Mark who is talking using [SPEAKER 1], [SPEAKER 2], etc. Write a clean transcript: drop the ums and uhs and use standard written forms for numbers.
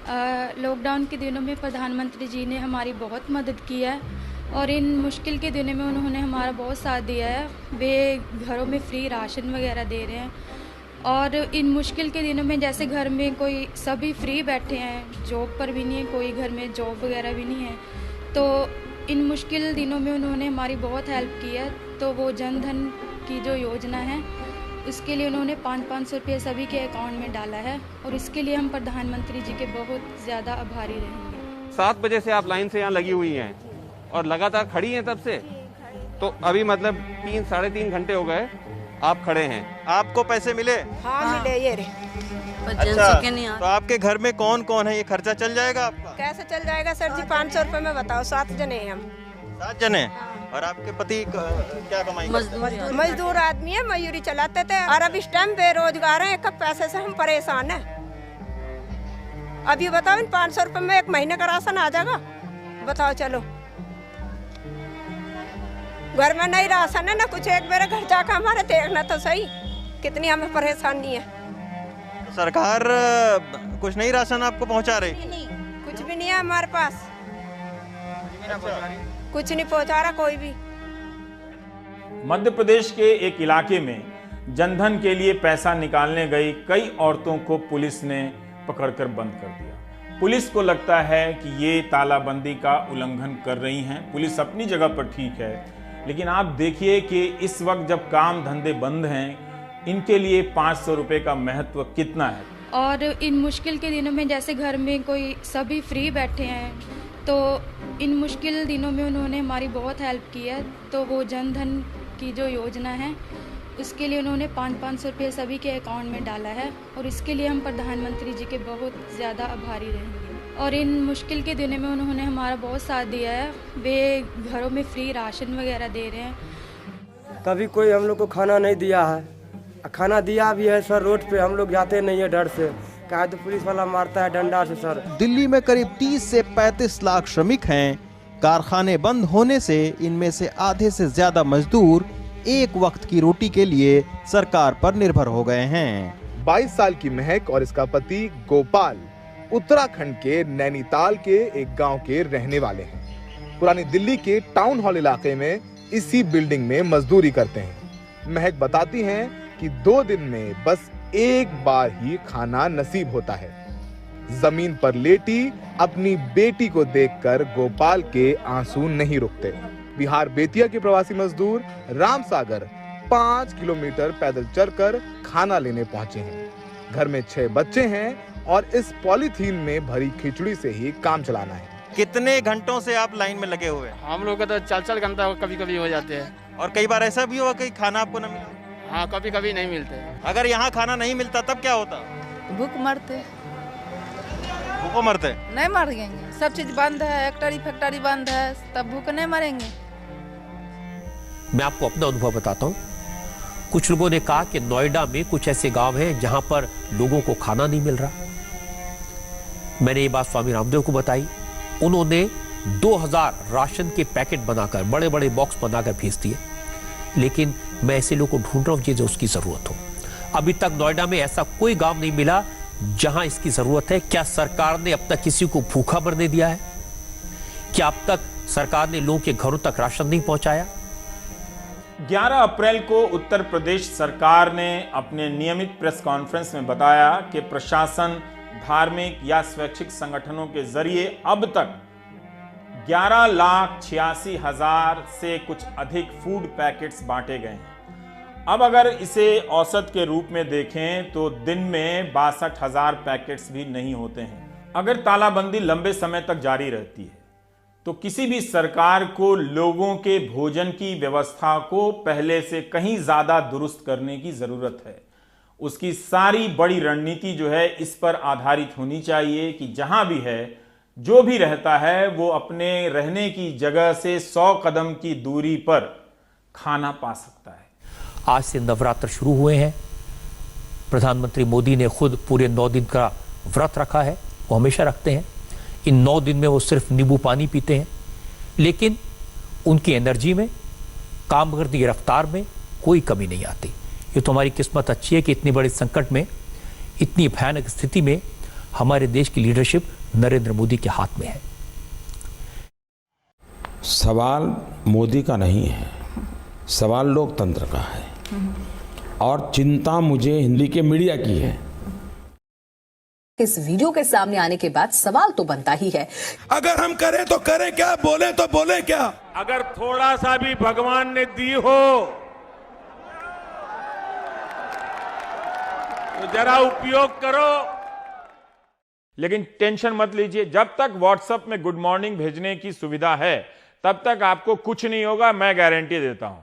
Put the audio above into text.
[SPEAKER 1] Lockdown के दिनों में प्रधानमंत्री जी ने हमारी बहुत मदद की है और इन मुश्किल के दिनों में उन्होंने हमारा बहुत साथ दिया है। वे घरों में फ्री राशन वगैरह दे रहे हैं और इन मुश्किल के दिनों में जैसे घर में कोई सभी फ्री बैठे हैं, जॉब पर भी नहीं है, कोई घर में जॉब वगैरह भी नहीं है, तो इन मुश्किल दिनों में उन्होंने हमारी बहुत हेल्प की है। तो वो जन धन की जो योजना है उसके लिए उन्होंने 500 रुपये सभी के अकाउंट में डाला है और इसके लिए हम प्रधानमंत्री जी के बहुत ज़्यादा आभारी रहेंगे।
[SPEAKER 2] 7 बजे से आप लाइन से यहाँ लगी हुई हैं और लगातार खड़ी हैं तब से, तो अभी मतलब 3-3.5 घंटे हो गए आप खड़े हैं। आपको पैसे मिले?
[SPEAKER 3] हाँ मिले ये रे।
[SPEAKER 4] अच्छा,
[SPEAKER 2] तो आपके घर में कौन कौन है? ये खर्चा चल जाएगा आपका?
[SPEAKER 3] कैसे चल जाएगा सर जी? 500 रुपये में बताओ, 7 जने हैं हम।
[SPEAKER 2] 7 जने? और आपके पति क्या कमाई?
[SPEAKER 3] मजदूर आदमी है, मजदूरी चलाते थे और अब इस टाइम बेरोजगार हैं। कब पैसे से हम परेशान हैं। अभी बताओ इन 500 रुपये में 1 महीने का राशन आ जाएगा? बताओ चलो, घर में नहीं राशन है ना कुछ। एक मेरे घर जाकर हमारे देखना तो सही कितनी हमें परेशानी है।
[SPEAKER 2] सरकार कुछ नहीं राशन आपको पहुंचा रही?
[SPEAKER 3] कुछ भी नहीं है हमारे पास, कुछ नहीं पहुंचा रहा कोई भी।
[SPEAKER 5] मध्य प्रदेश के एक इलाके में जनधन के लिए पैसा निकालने गई कई औरतों को पुलिस ने पकड़कर बंद कर दिया। पुलिस को लगता है कि ये तालाबंदी का उल्लंघन कर रही हैं। पुलिस अपनी जगह पर ठीक है, लेकिन आप देखिए कि इस वक्त जब काम धंधे बंद हैं, इनके लिए 500 रुपये का महत्व कितना है।
[SPEAKER 1] और इन मुश्किल के दिनों में जैसे घर में कोई सभी फ्री बैठे हैं, तो इन मुश्किल दिनों में उन्होंने हमारी बहुत हेल्प की है। तो वो जन धन की जो योजना है उसके लिए उन्होंने 500 रुपये सभी के अकाउंट में डाला है और इसके लिए हम प्रधानमंत्री जी के बहुत ज़्यादा आभारी रहेंगे। और इन मुश्किल के दिनों में उन्होंने हमारा बहुत साथ दिया है। वे घरों में फ्री राशन वगैरह दे रहे हैं।
[SPEAKER 6] कभी कोई हम लोग को खाना नहीं दिया है, खाना दिया भी है सर रोड पे हम लोग जाते नहीं है डर से, कहा तो पुलिस वाला मारता है डंडा से। सर
[SPEAKER 7] दिल्ली में करीब 30 से 35 लाख श्रमिक हैं। कारखाने बंद होने से इनमें से आधे से ज्यादा मजदूर एक वक्त की रोटी के लिए सरकार पर निर्भर हो गए हैं।
[SPEAKER 8] 22 साल की महक और इसका पति गोपाल उत्तराखंड के नैनीताल के एक गांव के रहने वाले हैं। पुरानी दिल्ली के टाउन हॉल इलाके में इसी बिल्डिंग में मजदूरी करते हैं। महक बताती हैं कि 2 दिन में बस एक बार ही खाना नसीब होता है। जमीन पर लेटी अपनी बेटी को देखकर गोपाल के आंसू नहीं रुकते। बिहार बेतिया के प्रवासी मजदूर राम सागर 5 किलोमीटर पैदल चलकर खाना लेने पहुंचे हैं। घर में 6 बच्चे हैं और इस पॉलीथीन में भरी खिचड़ी से ही काम चलाना है।
[SPEAKER 2] कितने घंटों से आप लाइन में लगे हुए हैं?
[SPEAKER 9] हम लोग का तो 4 घंटा कभी कभी हो जाते हैं।
[SPEAKER 2] और कई बार ऐसा भी हुआ कि खाना आपको न मिला?
[SPEAKER 9] हाँ, कभी कभी नहीं मिलते।
[SPEAKER 2] अगर यहाँ खाना नहीं मिलता तब क्या होता?
[SPEAKER 4] भूख मरते।
[SPEAKER 2] भूखों मरते?
[SPEAKER 4] नहीं मरेंगे, सब चीज बंद है, फैक्ट्री बंद है, तब भूख नहीं मरेंगे।
[SPEAKER 10] मैं आपको अपना अनुभव बताता हूँ। कुछ लोगों ने कहा कि नोएडा में कुछ ऐसे गांव हैं जहां पर लोगों को खाना नहीं मिल रहा। मैंने ये बात स्वामी रामदेव को बताई। उन्होंने 2000 राशन के पैकेट बनाकर, बड़े बड़े बॉक्स बनाकर भेज दिए। लेकिन मैं ऐसे लोगों को ढूंढ रहा हूं जिसे उसकी जरूरत हो। अभी तक नोएडा में ऐसा कोई गांव नहीं मिला जहां इसकी जरूरत है। क्या सरकार ने अब तक किसी को भूखा मरने दिया है? क्या अब तक सरकार ने लोगों के घरों तक राशन नहीं पहुंचाया?
[SPEAKER 5] 11 अप्रैल को उत्तर प्रदेश सरकार ने अपने नियमित प्रेस कॉन्फ्रेंस में बताया कि प्रशासन, धार्मिक या स्वैच्छिक संगठनों के जरिए अब तक 11,86,000 से कुछ अधिक फूड पैकेट्स बांटे गए हैं। अब अगर इसे औसत के रूप में देखें तो दिन में 62,000 पैकेट्स भी नहीं होते हैं। अगर तालाबंदी लंबे समय तक जारी रहती है तो किसी भी सरकार को लोगों के भोजन की व्यवस्था को पहले से कहीं ज्यादा दुरुस्त करने की जरूरत है। उसकी सारी बड़ी रणनीति जो है इस पर आधारित होनी चाहिए कि जहां भी है, जो भी रहता है, वो अपने रहने की जगह से 100 कदम की दूरी पर खाना पा सकता है।
[SPEAKER 10] आज से नवरात्र शुरू हुए हैं। प्रधानमंत्री मोदी ने खुद पूरे 9 दिन का व्रत रखा है। वो हमेशा रखते हैं। इन 9 दिन में वो सिर्फ नींबू पानी पीते हैं, लेकिन उनकी एनर्जी में, काम करने की रफ्तार में कोई कमी नहीं आती। ये तो हमारी किस्मत अच्छी है कि इतनी बड़ी संकट में, इतनी भयानक स्थिति में हमारे देश की लीडरशिप नरेंद्र मोदी के हाथ में है।
[SPEAKER 11] सवाल मोदी का नहीं है, सवाल लोकतंत्र का है और चिंता मुझे हिंदी के मीडिया की है।
[SPEAKER 12] इस वीडियो के सामने आने के बाद सवाल तो बनता ही है,
[SPEAKER 11] अगर हम करें तो करें क्या, बोले तो बोले क्या।
[SPEAKER 5] अगर थोड़ा सा भी भगवान ने दी हो तो जरा उपयोग करो। लेकिन टेंशन मत लीजिए, जब तक व्हाट्सएप में गुड मॉर्निंग भेजने की सुविधा है तब तक आपको कुछ नहीं होगा, मैं गारंटी देता हूं।